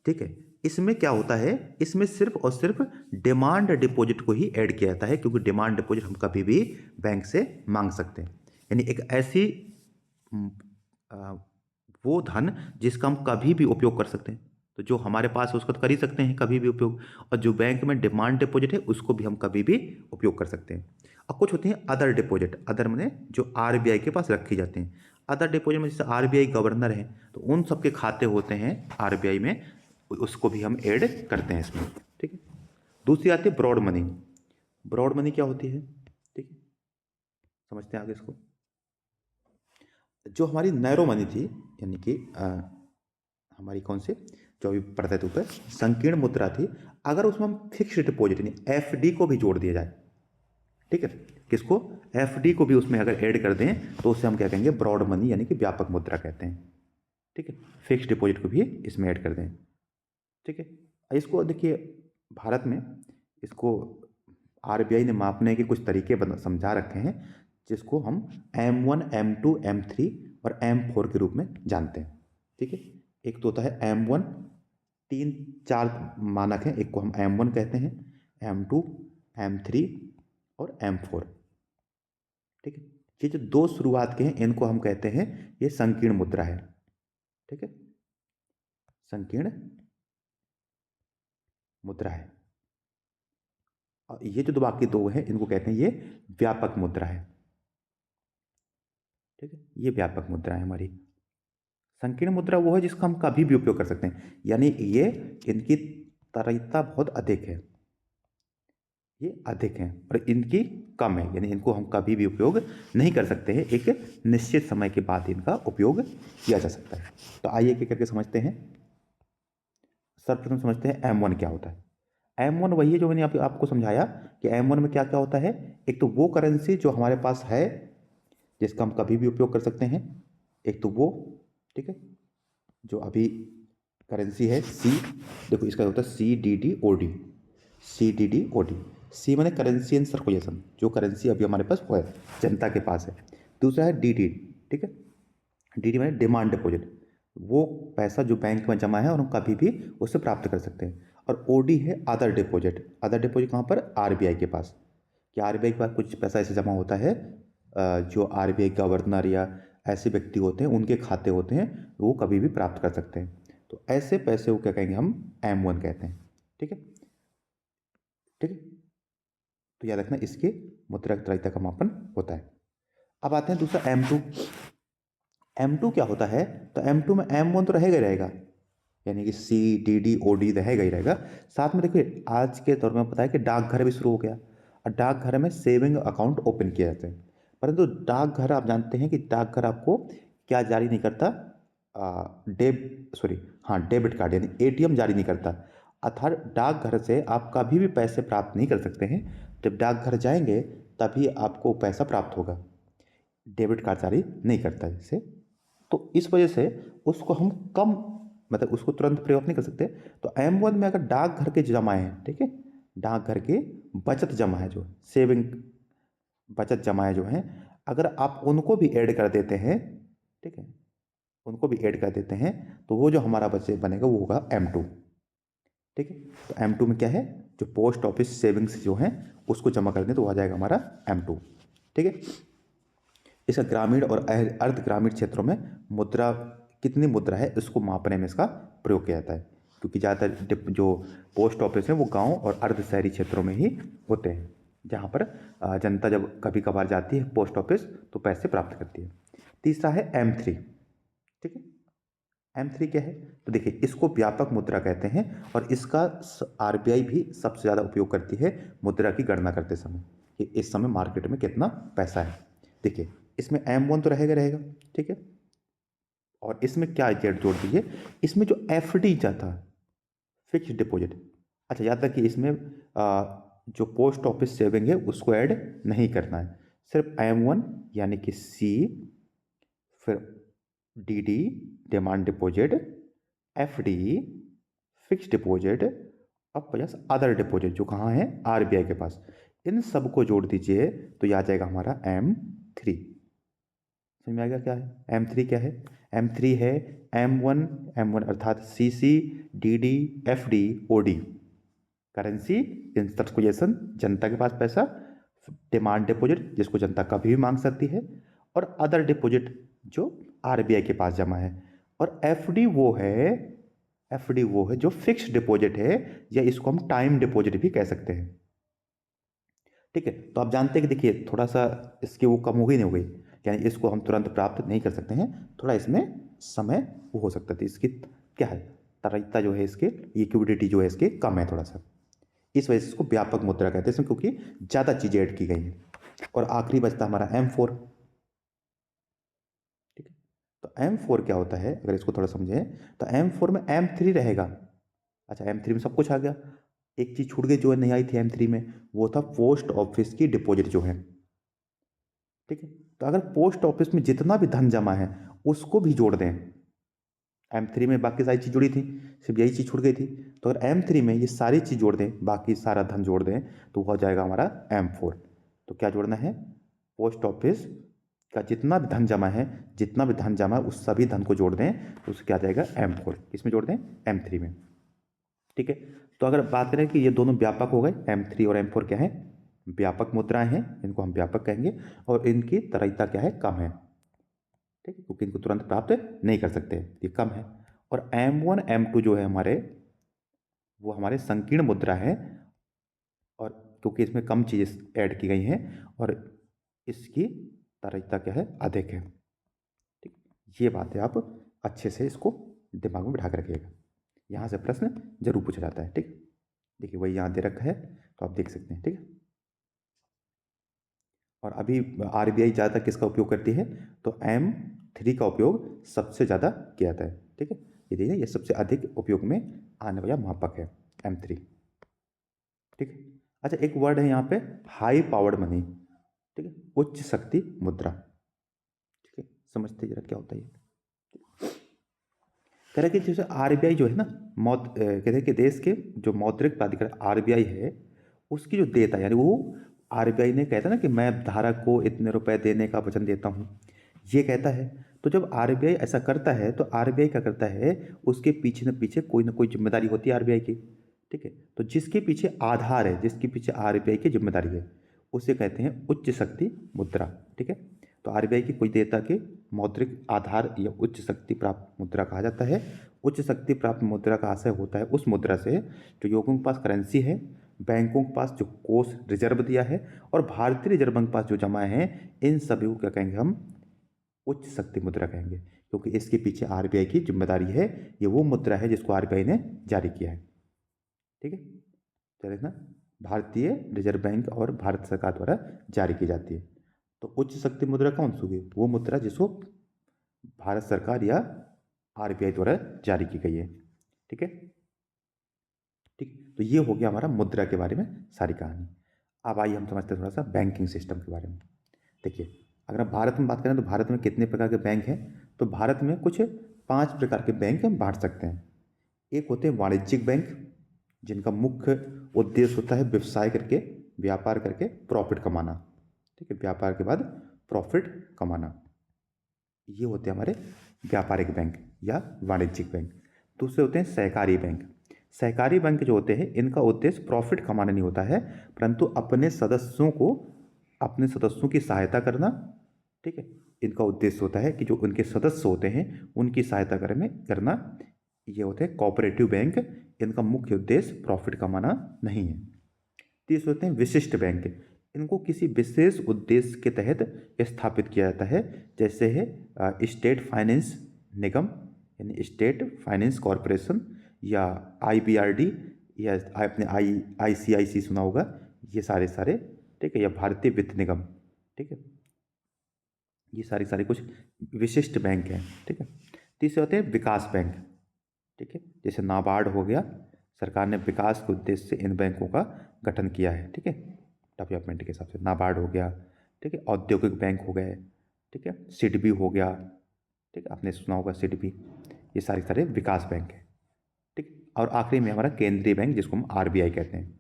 ठीक है, इसमें क्या होता है, इसमें सिर्फ और सिर्फ डिमांड डिपॉजिट को ही ऐड किया जाता है, क्योंकि डिमांड डिपॉजिट हम कभी भी बैंक से मांग सकते हैं। यानी एक ऐसी आ, वो धन जिसका हम कभी भी उपयोग कर सकते हैं, तो जो हमारे पास है उसका तो कर ही सकते हैं कभी भी उपयोग, और जो बैंक में डिमांड डिपॉजिट है उसको भी हम कभी भी उपयोग कर सकते हैं। और कुछ होती हैं अदर डिपॉजिट, अदर मैंने जो RBI के पास रखी जाते हैं। अदर डिपॉजिट में जैसे RBI गवर्नर है तो उन सबके खाते होते हैं RBI में, उसको भी हम ऐड करते हैं इसमें। ठीक है, दूसरी आती है ब्रॉड मनी। ब्रॉड मनी क्या होती है, ठीक है, समझते हैं आगे इसको। जो हमारी नैरो मनी थी, यानी कि हमारी कौन सी, जो अभी पढ़ते थे ऊपर, संकीर्ण मुद्रा थी, अगर उसमें हम फिक्स्ड डिपॉजिट यानी FD को भी जोड़ दिया जाए, ठीक है, किसको, FD को भी उसमें अगर ऐड कर दें तो उसे हम क्या कहेंगे, ब्रॉड मनी यानी कि व्यापक मुद्रा कहते हैं। ठीक है, फिक्स्ड डिपॉजिट को भी इसमें ऐड कर दें। ठीक है, इसको देखिए भारत में इसको RBI ने मापने के कुछ तरीके समझा रखे हैं, जिसको हम M1 M2 M3 और M4 के रूप में जानते हैं। ठीक है, एक तो होता है M1, 3-4 मानक हैं, एक को हम M1 कहते हैं, M2, M3 और M4। ठीक है, ये जो दो शुरुआत के हैं इनको हम कहते हैं ये संकीर्ण मुद्रा है। ठीक है, संकीर्ण मुद्रा है। और ये जो दो बाकी दो हैं इनको कहते हैं ये व्यापक मुद्रा है। ठीक है, ये व्यापक मुद्रा है हमारी। संकीर्ण मुद्रा वो है जिसका हम कभी भी उपयोग कर सकते हैं, यानी ये इनकी तरलता बहुत अधिक है, ये अधिक हैं और इनकी कम है, यानी इनको हम कभी भी उपयोग नहीं कर सकते हैं, एक निश्चित समय के बाद इनका उपयोग किया जा सकता है। तो आइए एक करके समझते हैं। सर्वप्रथम समझते हैं M1 क्या होता है। M1 वही है जो मैंने आपको समझाया कि M1 में क्या क्या होता है। एक तो वो करेंसी जो हमारे पास है जिसका हम कभी भी उपयोग कर सकते हैं, एक तो वो, ठीक है, जो अभी करेंसी है C, देखो इसका होता है CDDOD, CDDOD। सी माने करेंसी इन सर्कुलेशन, जो करेंसी अभी हमारे पास वो है, जनता के पास है। दूसरा है DD, ठीक है, DD माने डिमांड डिपॉजिट, वो पैसा जो बैंक में जमा है और हम कभी भी उससे प्राप्त कर सकते हैं। और OD है अदर डिपॉजिट। अदर डिपॉजिट कहाँ पर? RBI के पास। कि RBI के पास कुछ पैसा ऐसे जमा होता है जो RBI गवर्नर या ऐसे व्यक्ति होते हैं उनके खाते होते हैं, वो कभी भी प्राप्त कर सकते हैं। तो ऐसे पैसे को क्या कहेंगे हम? M1 कहते हैं। ठीक है, ठीक है, तो याद रखना इसके मुद्रा तरलता का मापन होता है। अब आते हैं दूसरा M2। M2 क्या होता है? तो M2 में M1 तो रहेगा ही रहेगा, यानी कि CDDOD रहेगा ही रहेगा। साथ में देखिए आज के दौर में पता है कि डाकघर भी शुरू हो गया और डाकघर में सेविंग अकाउंट ओपन किए जाते हैं। परंतु डाकघर आप जानते हैं कि डाकघर आपको क्या जारी नहीं करता? डेबिट कार्ड यानी ATM जारी नहीं करता। अर्थात डाकघर से आप कभी भी पैसे प्राप्त नहीं कर सकते हैं। जब डाकघर जाएंगे तभी आपको पैसा प्राप्त होगा, डेबिट कार्ड जारी नहीं करता इससे। तो इस वजह से उसको हम कम, मतलब उसको तुरंत प्रयोग नहीं कर सकते। तो M1 में अगर डाकघर के जमा है, ठीक है, डाकघर के बचत जमा है, जो सेविंग बचत जमा है जो है, अगर आप उनको भी ऐड कर देते हैं, ठीक है, उनको भी ऐड कर देते हैं, तो वो जो हमारा बचत बनेगा वो होगा M2। ठीक है, तो M2 में क्या है? जो पोस्ट ऑफिस सेविंग्स जो हैं उसको जमा कर दें तो आ जाएगा हमारा M2। ठीक है, इसका ग्रामीण और अर्ध ग्रामीण क्षेत्रों में मुद्रा, कितनी मुद्रा है इसको मापने में इसका प्रयोग किया जाता है, क्योंकि ज़्यादातर जो पोस्ट ऑफिस है वो गांव और अर्ध शहरी क्षेत्रों में ही होते हैं, जहां पर जनता जब कभी कभार जाती है पोस्ट ऑफिस तो पैसे प्राप्त करती है। तीसरा है M3। ठीक है, M3 क्या है? तो देखिए इसको व्यापक मुद्रा कहते हैं और इसका RBI भी सबसे ज़्यादा उपयोग करती है मुद्रा की गणना करते समय, कि इस समय मार्केट में कितना पैसा है। देखिए इसमें M1 तो रहेगा रहेगा, ठीक है, और इसमें क्या जेड जोड़ दीजिए, इसमें जो FD जाता है, फिक्स डिपॉजिट। अच्छा याद रखिए इसमें जो पोस्ट ऑफिस सेविंग है उसको ऐड नहीं करना है, सिर्फ M1 यानी कि C, फिर DD demand deposit, FD fix deposit, अब प्लस अदर डिपॉजिट जो कहाँ है? RBI के पास। इन सब को जोड़ दीजिए तो यह आ जाएगा हमारा M3। समझ में आ गया क्या है M3 क्या है? M3 है M1 अर्थात CC DD FD OD, currency in circulation, जनता के पास पैसा, डिमांड डिपॉजिट जिसको जनता कभी भी मांग सकती है, और अदर डिपॉजिट जो RBI के पास जमा है, और FD वो है जो फिक्स डिपॉजिट है, या इसको हम टाइम डिपॉजिट भी कह सकते हैं। ठीक है, तो आप जानते हैं कि देखिए थोड़ा सा इसकी वो कम हो गई नहीं हो गई, यानी इसको हम तुरंत प्राप्त नहीं कर सकते हैं, थोड़ा इसमें समय वो हो सकता है। इसकी क्या है? तरलता जो है इसके, लिक्विडिटी जो है इसकी कम है थोड़ा सा, इस वजह से इसको व्यापक मुद्रा कहते हैं, इसमें क्योंकि ज़्यादा चीज़ें ऐड की गई हैं। और आखिरी बचता हमारा M4। ठीक है, तो M4 क्या होता है अगर इसको थोड़ा समझें, तो M4 में M3 रहेगा। अच्छा M3 में सब कुछ आ गया, एक चीज़ छूट गई जो नहीं आई थी M3 में, वो था पोस्ट ऑफिस की डिपॉजिट जो है। ठीक है, तो अगर पोस्ट ऑफिस में जितना भी धन जमा है उसको भी जोड़ दें, M3 में बाकी सारी चीज़ जुड़ी थी, सिर्फ यही चीज़ छूट गई थी, तो अगर M3 में ये सारी चीज़ जोड़ दें, बाकी सारा धन जोड़ दें, तो हो जाएगा हमारा M4। तो क्या जोड़ना है? पोस्ट ऑफिस का जितना भी धन जमा है, जितना भी धन जमा है उस सभी धन को जोड़ दें तो उससे क्या आ जाएगा M4। किसमें जोड़ दें? M3 में। ठीक है, तो अगर बात करें कि ये दोनों व्यापक हो गए, M3 और M4 क्या है? व्यापक मुद्राएं हैं, इनको हम व्यापक कहेंगे, और इनकी तरलता क्या है? कम है। ठीक है, क्योंकि इनको तुरंत प्राप्त नहीं कर सकते, ये कम है। और M1 M2 जो है हमारे, वो हमारे संकीर्ण मुद्रा है, और क्योंकि इसमें कम चीज़ें ऐड की गई हैं और इसकी तरलता क्या है? अधिक है। ठीक, ये बातें आप अच्छे से इसको दिमाग में बिठा कर रखिएगा, यहाँ से प्रश्न जरूर पूछा जाता है। ठीक, देखिए वही यहाँ दे रखा है तो आप देख सकते हैं। ठीक है, और अभी RBI ज़्यादातर किसका उपयोग करती है? तो M3 का उपयोग सबसे ज़्यादा किया जाता है। ठीक है, ये देखिए ये सबसे अधिक उपयोग में आने वाला मापक है M3। ठीक है, अच्छा एक वर्ड है यहाँ पे हाई पावर्ड मनी। ठीक है, उच्च शक्ति मुद्रा। ठीक है, समझते जरा क्या होता है ये। कह रहे कि जैसे RBI जो है ना, कहते हैं कि देश के जो मौद्रिक प्राधिकरण RBI है, उसकी जो देता है, यानी वो RBI ने कहता है ना कि मैं धारक को इतने रुपए देने का वचन देता हूँ, ये कहता है। तो जब RBI ऐसा करता है तो RBI क्या करता है, उसके पीछे न पीछे कोई ना कोई जिम्मेदारी होती है RBI की। ठीक है, तो जिसके पीछे आधार है, जिसके पीछे RBI की जिम्मेदारी है, उसे कहते हैं उच्च शक्ति मुद्रा। ठीक है, तो RBI की कोई देयता के मौद्रिक आधार या उच्च शक्ति प्राप्त मुद्रा कहा जाता है। उच्च शक्ति प्राप्त मुद्रा का आशय होता है उस मुद्रा से जो लोगों के पास करेंसी है, बैंकों के पास जो कोष रिजर्व दिया है, और भारतीय रिजर्व बैंक के पास जो जमा है, इन सभी को क्या कहेंगे हम? उच्च शक्ति मुद्रा कहेंगे, क्योंकि इसके पीछे RBI की जिम्मेदारी है। ये वो मुद्रा है जिसको RBI ने जारी किया है। ठीक है, तो देखना, भारतीय रिजर्व बैंक और भारत सरकार द्वारा जारी की जाती है। तो उच्च शक्ति मुद्रा कौन सी होगी? वो मुद्रा जिसको भारत सरकार या RBI द्वारा जारी की गई है। ठीक है, ठीक, तो ये हो गया हमारा मुद्रा के बारे में सारी कहानी। अब आइए हम समझते हैं थोड़ा सा बैंकिंग सिस्टम के बारे में। देखिए, अगर हम भारत में बात करें तो भारत में कितने प्रकार के बैंक हैं? तो भारत में कुछ 5 प्रकार के बैंक हम बांट सकते हैं। एक होते हैं वाणिज्यिक बैंक, जिनका मुख्य उद्देश्य होता है व्यवसाय करके, व्यापार करके प्रॉफिट कमाना। ठीक है, व्यापार के बाद प्रॉफिट कमाना, ये होते हैं हमारे व्यापारिक बैंक या वाणिज्यिक बैंक। दूसरे होते हैं सहकारी बैंक। सहकारी बैंक जो होते हैं, इनका उद्देश्य प्रॉफिट कमाना नहीं होता है, परंतु अपने सदस्यों की सहायता करना। ठीक है, इनका उद्देश्य होता है कि जो उनके सदस्य होते हैं उनकी सहायता करना। ये होते हैं कोऑपरेटिव बैंक। इनका मुख्य उद्देश्य प्रॉफिट कमाना नहीं है। तीसरे होते हैं विशिष्ट बैंक। इनको किसी विशेष उद्देश्य के तहत स्थापित किया जाता है, जैसे है स्टेट फाइनेंस निगम, यानी स्टेट फाइनेंस कॉरपोरेशन, या IBRD, या आपने ICIC सुना होगा, ये सारे। ठीक है, या भारतीय वित्त निगम। ठीक है, ये सारी कुछ विशिष्ट बैंक हैं। ठीक है, तीसरे होते हैं विकास बैंक। ठीक है, जैसे नाबार्ड हो गया, सरकार ने विकास के उद्देश्य से इन बैंकों का गठन किया है। ठीक है, डेवलपमेंट के हिसाब से नाबार्ड हो गया। ठीक है, औद्योगिक बैंक हो गए। ठीक है, सिडबी हो गया। ठीक है, आपने सुना होगा सिडबी। ये सारे विकास बैंक है। ठीक, और आखिरी में हमारा केंद्रीय बैंक, जिसको हम RBI कहते हैं।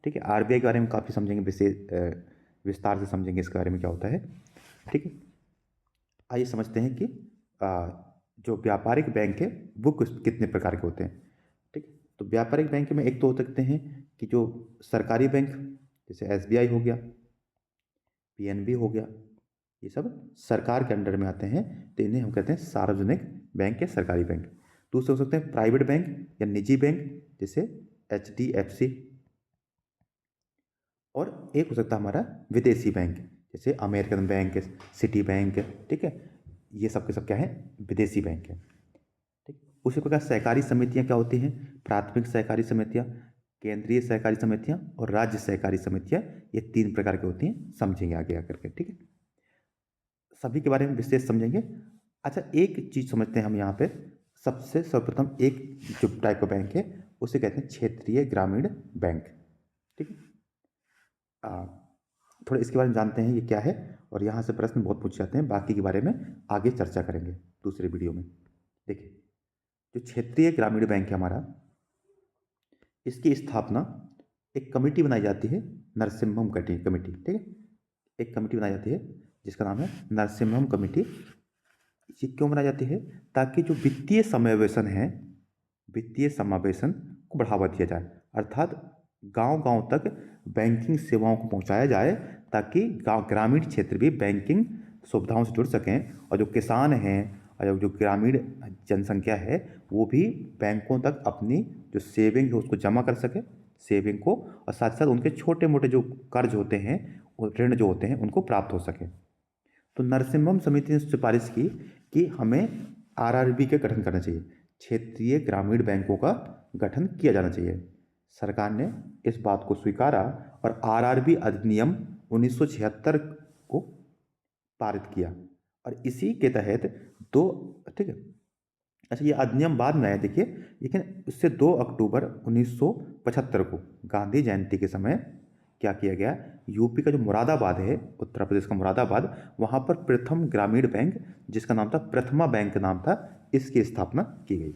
ठीक है, RBI के बारे में काफ़ी समझेंगे, विस्तार से समझेंगे इसके बारे में क्या होता है। ठीक है, आइए समझते हैं कि जो व्यापारिक बैंक है वो कितने प्रकार के होते हैं। ठीक, तो व्यापारिक बैंक में एक तो हो सकते हैं कि जो सरकारी बैंक, जैसे SBI हो गया, PNB हो गया, ये सब सरकार के अंडर में आते हैं, तो इन्हें हम कहते हैं सार्वजनिक बैंक या सरकारी बैंक। दूसरे हो सकते हैं प्राइवेट बैंक या निजी बैंक, जैसे HDFC। और एक हो सकता है हमारा विदेशी बैंक, जैसे अमेरिकन बैंक, सिटी बैंक। ठीक है, ये सब के सब क्या है? विदेशी बैंक है। ठीक, उसी प्रकार सहकारी समितियां क्या होती हैं? प्राथमिक सहकारी समितियां, केंद्रीय सहकारी समितियां और राज्य सहकारी समितियां, ये 3 प्रकार की होती हैं। समझेंगे आगे आकर के। ठीक है, सभी के बारे में विशेष समझेंगे। अच्छा, एक चीज़ समझते हैं हम यहाँ पे। सबसे सर्वप्रथम एक जो टाइप का बैंक है उसे कहते हैं क्षेत्रीय ग्रामीण बैंक। ठीक है, थोड़ा इसके बारे में जानते हैं ये क्या है, और यहाँ से प्रश्न बहुत पूछे जाते हैं। बाकी के बारे में आगे चर्चा करेंगे दूसरे वीडियो में। देखिए, जो क्षेत्रीय ग्रामीण बैंक है हमारा, इसकी स्थापना एक कमेटी बनाई जाती है, नरसिम्हम कमेटी। ठीक है, एक कमेटी बनाई जाती है जिसका नाम है नरसिम्हम कमेटी। ये क्यों बनाई जाती है? ताकि जो वित्तीय समावेशन है, वित्तीय समावेशन को बढ़ावा दिया जाए, अर्थात गांव-गांव तक बैंकिंग सेवाओं को पहुंचाया जाए, ताकि गांव ग्रामीण क्षेत्र भी बैंकिंग सुविधाओं से जुड़ सकें, और जो किसान हैं और जो ग्रामीण जनसंख्या है वो भी बैंकों तक अपनी जो सेविंग है उसको जमा कर सके, सेविंग को, और साथ साथ उनके छोटे मोटे जो कर्ज होते हैं, वो ऋण जो होते हैं, उनको प्राप्त हो सके। तो नरसिम्हम समिति ने सिफारिश की कि हमें आरआरबी का गठन करना चाहिए, क्षेत्रीय ग्रामीण बैंकों का गठन किया जाना चाहिए। सरकार ने इस बात को स्वीकारा और आरआरबी अधिनियम 1976 को पारित किया, और इसी के तहत दो, ठीक है, अच्छा ये अधिनियम बाद में आया देखिए, लेकिन इससे 2 अक्टूबर 1975 को गांधी जयंती के समय क्या किया गया, यूपी का जो मुरादाबाद है, उत्तर प्रदेश का मुरादाबाद, वहाँ पर प्रथम ग्रामीण बैंक, जिसका नाम था प्रथमा बैंक नाम था, इसकी स्थापना की गई।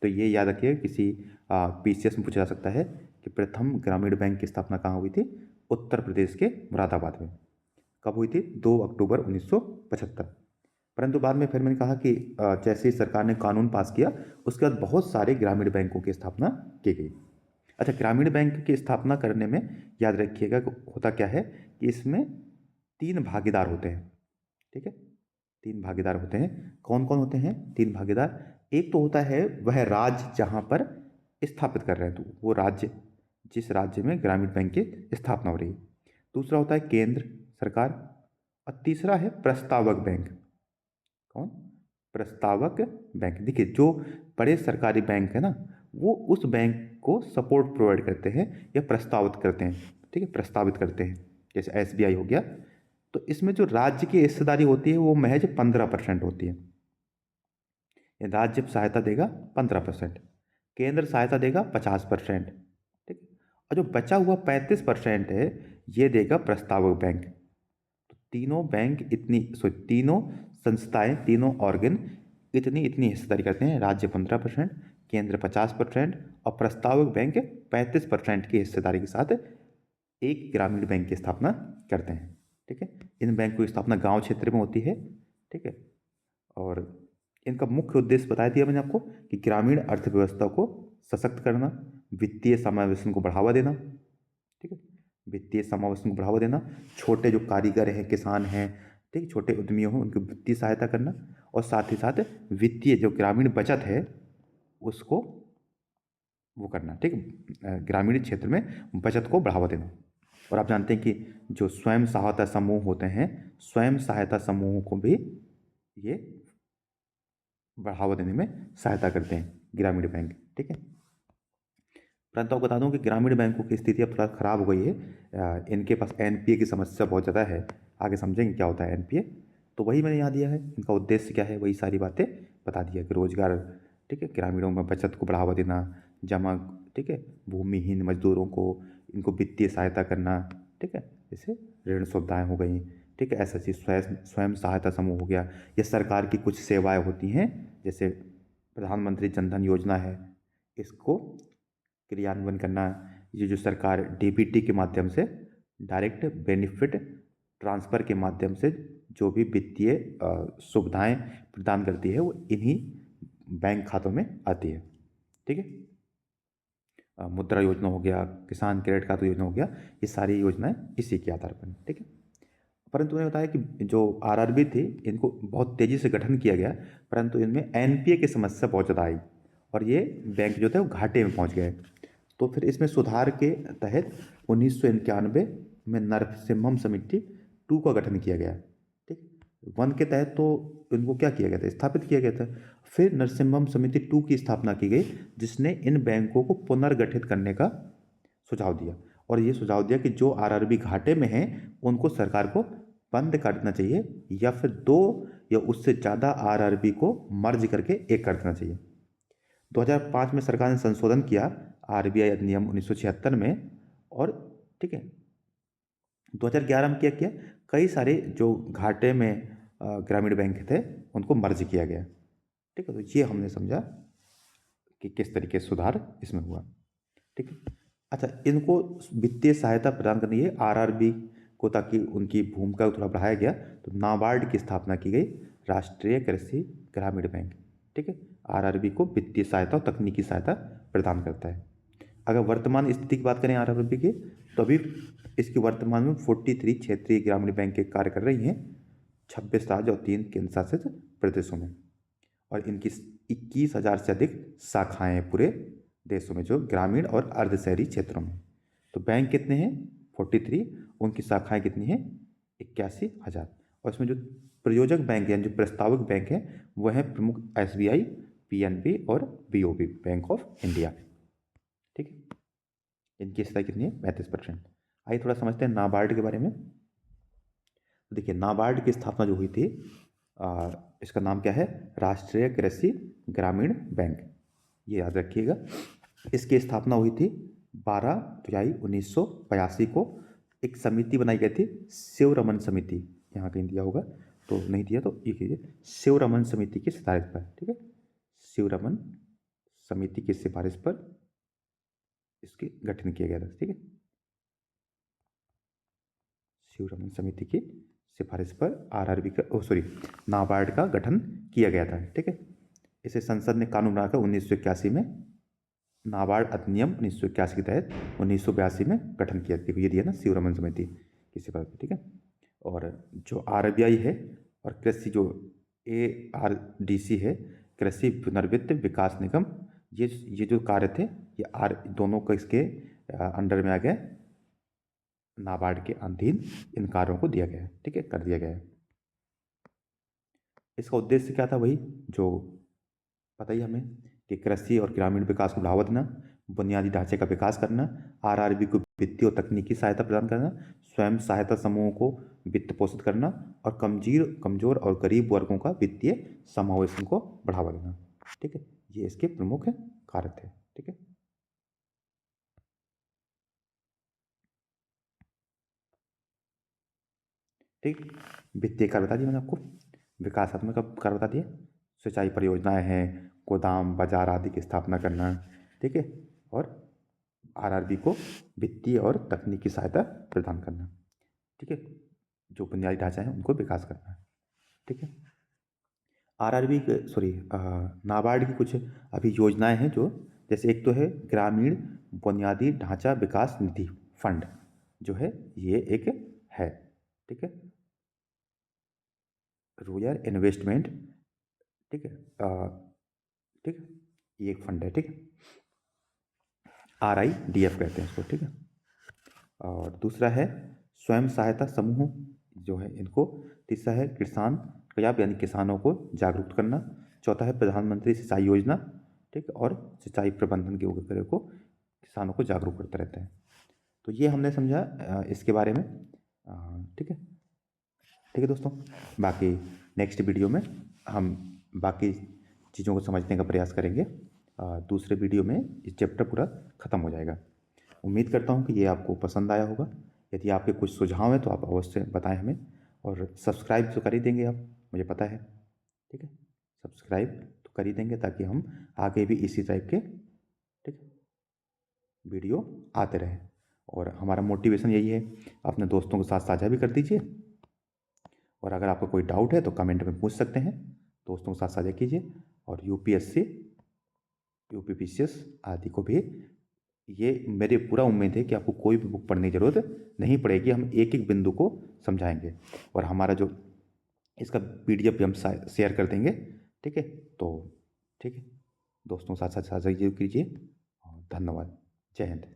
तो ये याद रखिए, किसी पीसीएस में पूछा जा सकता है कि प्रथम ग्रामीण बैंक की स्थापना कहाँ हुई थी? उत्तर प्रदेश के मुरादाबाद में। कब हुई थी? 2 अक्टूबर 1975। परंतु बाद में फिर मैंने कहा कि जैसे ही सरकार ने कानून पास किया, उसके बाद बहुत सारे ग्रामीण बैंकों की स्थापना की गई। अच्छा, ग्रामीण बैंक की स्थापना करने में याद रखिएगा होता क्या है कि इसमें 3 भागीदार होते हैं, ठीक है, 3 भागीदार होते हैं। कौन कौन होते हैं 3 भागीदार? एक तो होता है वह राज्य जहाँ पर स्थापित कर रहे हैं, तो वो राज्य, जिस राज्य में ग्रामीण बैंक की स्थापना हो रही है। दूसरा होता है केंद्र सरकार, और तीसरा है प्रस्तावक बैंक। कौन? प्रस्तावक बैंक। देखिए, जो बड़े सरकारी बैंक है ना, वो उस बैंक को सपोर्ट प्रोवाइड करते हैं या प्रस्तावित करते हैं, ठीक है, प्रस्तावित करते हैं, जैसे एसबीआई हो गया। तो इसमें जो राज्य की हिस्सेदारी होती है वो महज 15% होती है। ये राज्य सहायता देगा 15%, केंद्र सहायता देगा 50%, ठीक, और जो बचा हुआ 35% है ये देगा प्रस्तावक बैंक। तो तीनों बैंक इतनी, तीनों संस्थाएं, तीनों ऑर्गन इतनी इतनी हिस्सेदारी करते हैं। राज्य 15%, केंद्र 50% और प्रस्तावक बैंक 35% की हिस्सेदारी के साथ एक ग्रामीण बैंक की स्थापना करते हैं, ठीक है। इन बैंकों की स्थापना गांव क्षेत्र में होती है, ठीक है, और इनका मुख्य उद्देश्य बता दिया मैंने आपको कि ग्रामीण अर्थव्यवस्था को सशक्त करना, वित्तीय समावेशन को बढ़ावा देना, ठीक है, वित्तीय समावेशन को बढ़ावा देना, छोटे जो कारीगर हैं, किसान हैं, ठीक, छोटे उद्यमियों हैं, उनकी वित्तीय सहायता करना, और साथ ही साथ वित्तीय जो ग्रामीण बचत है उसको वो करना, ठीक, ग्रामीण क्षेत्र में बचत को बढ़ावा देना। और आप जानते हैं कि जो स्वयं सहायता समूह होते हैं, स्वयं सहायता समूहों को भी ये बढ़ावा देने में सहायता करते हैं ग्रामीण बैंक, ठीक है। परंतु आपको बता दूं कि ग्रामीण बैंकों की स्थिति अब थोड़ा ख़राब हो गई है। इनके पास एनपीए की समस्या बहुत ज़्यादा है। आगे समझेंगे क्या होता है एनपीए। तो वही मैंने यहाँ दिया है, इनका उद्देश्य क्या है, वही सारी बातें बता दिया कि रोजगार, ठीक है, ग्रामीणों में बचत को बढ़ावा देना, जमा, ठीक है, भूमिहीन मजदूरों को इनको वित्तीय सहायता करना, ठीक है, जैसे ऋण सुविधाएँ हो गई, ठीक है, एसएचजी स्वयं स्वयं सहायता समूह हो गया। ये सरकार की कुछ सेवाएँ होती हैं, जैसे प्रधानमंत्री जनधन योजना है, इसको क्रियान्वयन करना। ये जो सरकार डीबीटी के माध्यम से, डायरेक्ट बेनिफिट ट्रांसफ़र के माध्यम से जो भी वित्तीय सुविधाएं प्रदान करती है वो इन्हीं बैंक खातों में आती है, ठीक है। मुद्रा योजना हो गया, किसान क्रेडिट कार्ड योजना हो गया, ये सारी योजनाएं इसी के आधार पर, ठीक है। परंतु मैंने बताया कि जो आरआरबी थी इनको बहुत तेज़ी से गठन किया गया, परंतु इनमें एनपीए की समस्या बहुत ज़्यादा आई और ये बैंक जो थे वो घाटे में पहुंच गए। तो फिर इसमें सुधार के तहत 1991 में नरसिम्हम समिति 2 का गठन किया गया, ठीक। 1 के तहत तो इनको क्या किया गया था, स्थापित किया गया था। फिर नरसिम्हम समिति 2 की स्थापना की गई, जिसने इन बैंकों को पुनर्गठित करने का सुझाव दिया, और ये सुझाव दिया कि जो आरआरबी घाटे में हैं उनको सरकार को बंद कर देना चाहिए, या फिर 2 या उससे ज़्यादा आरआरबी को मर्ज करके एक कर देना चाहिए। 2005 में सरकार ने संशोधन किया आरबीआई अधिनियम 1976 में, और ठीक है 2011 में क्या किया, कई सारे जो घाटे में ग्रामीण बैंक थे उनको मर्ज किया गया, ठीक है। तो ये हमने समझा कि किस तरीके से सुधार इसमें हुआ, ठीक है। अच्छा, इनको वित्तीय सहायता प्रदान करनी है आरआरबी को ताकि उनकी भूमिका को थोड़ा बढ़ाया गया, तो नाबार्ड की स्थापना की गई, राष्ट्रीय कृषि ग्रामीण बैंक। ठीक है, आरआरबी को वित्तीय सहायता और तकनीकी सहायता प्रदान करता है। अगर वर्तमान स्थिति की बात करें आरआरबी की, तो अभी इसकी वर्तमान में 43 क्षेत्रीय ग्रामीण बैंक के कार्य कर रही हैं 26 राज्य और 3 केंद्र शासित प्रदेशों में, और इनकी 21,000 से अधिक शाखाएं हैं पूरे देशों में, जो ग्रामीण और अर्ध शहरी क्षेत्रों में। तो बैंक कितने हैं? 43। उनकी शाखाएं कितनी हैं? 81,000। और इसमें जो प्रयोजक बैंक हैं, जो प्रस्तावक बैंक हैं, वह हैं प्रमुख एसबीआई, पीएनबी और बीओबी, बैंक ऑफ इंडिया। ठीक है, इनकी हिस्सेदारी कितनी है? 35%। आइए थोड़ा समझते हैं नाबार्ड के बारे में। तो देखिए, नाबार्ड की स्थापना जो हुई थी, इसका नाम क्या है? राष्ट्रीय कृषि ग्रामीण बैंक, ये याद रखिएगा। इसकी स्थापना हुई थी 12 जुलाई 1982 को। एक समिति बनाई गई थी, शिवरमन समिति, यहाँ कहीं दिया होगा तो नहीं दिया तो ये कीजिए, शिवरमन समिति की सिफारिश पर। ठीक है, शिवरमन समिति की सिफारिश पर इसके गठन किया गया था। ठीक है, शिवरमन समिति की सिफारिश पर आरआरबी का नाबार्ड का गठन किया गया था। ठीक है, इसे संसद ने कानून बनाकर 1981 में नाबार्ड अधिनियम 1981 के तहत 1982 में गठन किया। देखो ये दिया ना, शिवरमन समिति की सिफारिश पर। ठीक है, और जो आरबीआई है और कृषि जो एआरडीसी है, कृषि पुनर्वित्त विकास निगम, ये जो कार्य थे, ये दोनों का इसके अंडर में आ गए, नाबार्ड के अधीन इन कार्यों को दिया गया है। ठीक है, कर दिया गया है। इसका उद्देश्य क्या था? वही जो पता ही हमें कि कृषि और ग्रामीण विकास को बढ़ावा देना, बुनियादी ढांचे का विकास करना, आरआरबी को वित्तीय और तकनीकी सहायता प्रदान करना, स्वयं सहायता समूहों को वित्त पोषित करना और कमजोर और गरीब वर्गों का वित्तीय समावेशन को बढ़ावा देना। ठीक है, ये इसके प्रमुख कार्य थे। ठीक है, ठीक, वित्तीय कार्य बता दिए मैंने आपको, विकासात्मक कार्य बता दिए, सिंचाई परियोजनाएं हैं, गोदाम बाजार आदि की स्थापना करना। ठीक है, और आरआरबी को वित्तीय और तकनीकी सहायता प्रदान करना। ठीक है, जो बुनियादी ढांचा है उनको विकास करना। ठीक है, आरआरबी नाबार्ड की कुछ अभी योजनाएं हैं, जो जैसे एक तो है ग्रामीण बुनियादी ढांचा विकास निधि फंड, जो है ये एक है। ठीक है, रूरल इन्वेस्टमेंट। ठीक है, ठीक है, ये एक फंड है। ठीक है, RIDF कहते हैं इसको। ठीक है, और दूसरा है स्वयं सहायता समूह जो है इनको। तीसरा है किसान क्लब, यानी किसानों को जागरूक करना। चौथा है प्रधानमंत्री सिंचाई योजना। ठीक है, और सिंचाई प्रबंधन के उपक्रम को किसानों को जागरूक करता रहता है। तो ये हमने समझा इसके बारे में। ठीक है, ठीक है दोस्तों, बाकी नेक्स्ट वीडियो में हम बाकी चीज़ों को समझने का प्रयास करेंगे। दूसरे वीडियो में इस चैप्टर पूरा ख़त्म हो जाएगा। उम्मीद करता हूँ कि ये आपको पसंद आया होगा। यदि आपके कुछ सुझाव हैं तो आप अवश्य बताएं हमें, और सब्सक्राइब तो कर ही देंगे आप, मुझे पता है। ठीक है, सब्सक्राइब तो कर ही देंगे ताकि हम आगे भी इसी टाइप के ठीक वीडियो आते रहें। और हमारा मोटिवेशन यही है, अपने दोस्तों के साथ साझा भी कर दीजिए, और अगर आपको कोई डाउट है तो कमेंट में पूछ सकते हैं, दोस्तों के साथ साझा कीजिए। और यूपीएससी यूपीपीसीएस आदि को भी ये मेरी पूरा उम्मीद है कि आपको कोई भी बुक पढ़ने की ज़रूरत नहीं पड़ेगी, हम एक एक बिंदु को समझाएंगे, और हमारा जो इसका PDF भी हम शेयर कर देंगे। ठीक है, तो ठीक है, दोस्तों के साथ साथ साझा कीजिए। धन्यवाद, जय हिंद।